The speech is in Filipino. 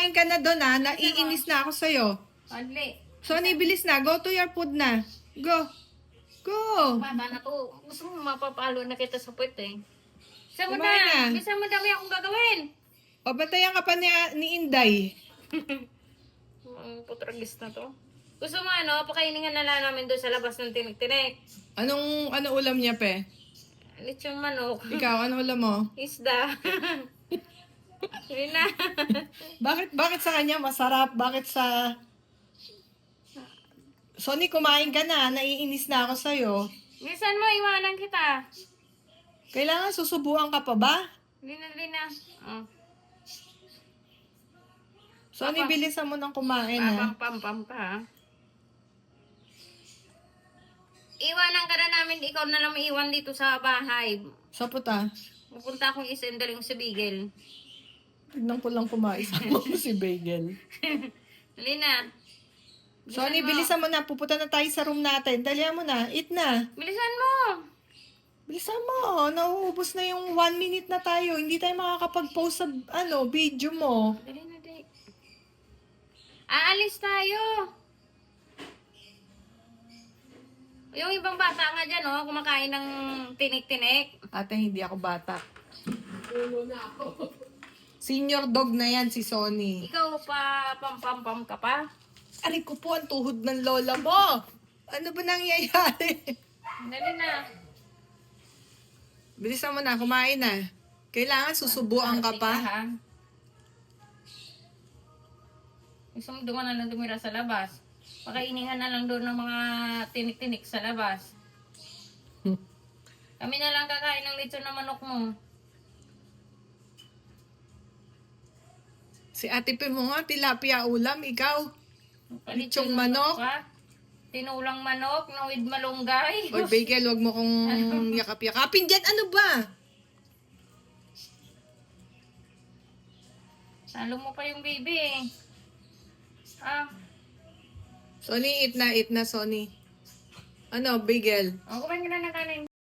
kumain ka na doon ha. Naiinis na ako sa'yo. Adli. Sonny, bilis na. Go to your food na. Go. Go. Baba na to. Gusto mo mapapalo na kita sa puwet eh. Bisa mo Kumain na. na. Bisa mo dami akong gagawin. O, batayan ka pa ni Inday. Putragis na to. Gusto mo pakainin na lang namin doon sa labas ng tinik-tinik. Ano ulam niya, pe? Lechong manok. Ikaw, ano ulam mo? Isda. Yun na. Bakit sa kanya masarap? Bakit sa... Sonny, kumain ka na. Naiinis na ako sa'yo. Minsan mo, iwanan kita. Kailangan susubuan ka pa ba? Hindi na. Oh. Sonny, bilisan mo nang kumain, ha? Pam pa. Iwanan ka na namin. Ikaw na lang maiwan dito sa bahay. Sa puta. Pupunta akong isendal yung si Bigel. Tignan ko lang kumain mo si Bagel. Dali na. Sonny, bilisan mo na. Pupunta na tayo sa room natin. Dalihan mo na. Eat na. Bilisan mo. Bilisan mo. Nauubos na yung 1 minute na tayo. Hindi tayo makakapag-post sa video mo. Dali na, dali. Aalis tayo. Yung ibang bata nga dyan, kumakain ng tinik-tinik. Ate, hindi ako bata. Senior dog na yan si Sonny. Ikaw pa, pam ka pa. Aray ko po ang tuhod ng lola mo. Ano ba nangyayari? Dali na. Bilisan mo na, kumain na. Kailangan susubuan ka pa. Ha? Gusto mo doon na lang tumira sa labas. Pakainingan na lang doon ng mga tinik-tinik sa labas. Kami na lang kakain ng lechon na manok mo. Si Ate Pe mo nga, tilapia ulam, ikaw. Lechong manok. Tinulang manok na with malunggay. Oy, Bagel, wag mo kong yakap-yakapin dyan. Ano ba? Salo mo pa yung baby eh. Sonny, eat na, Sonny. Ano, Bagel? Kumain ka na ng kanin.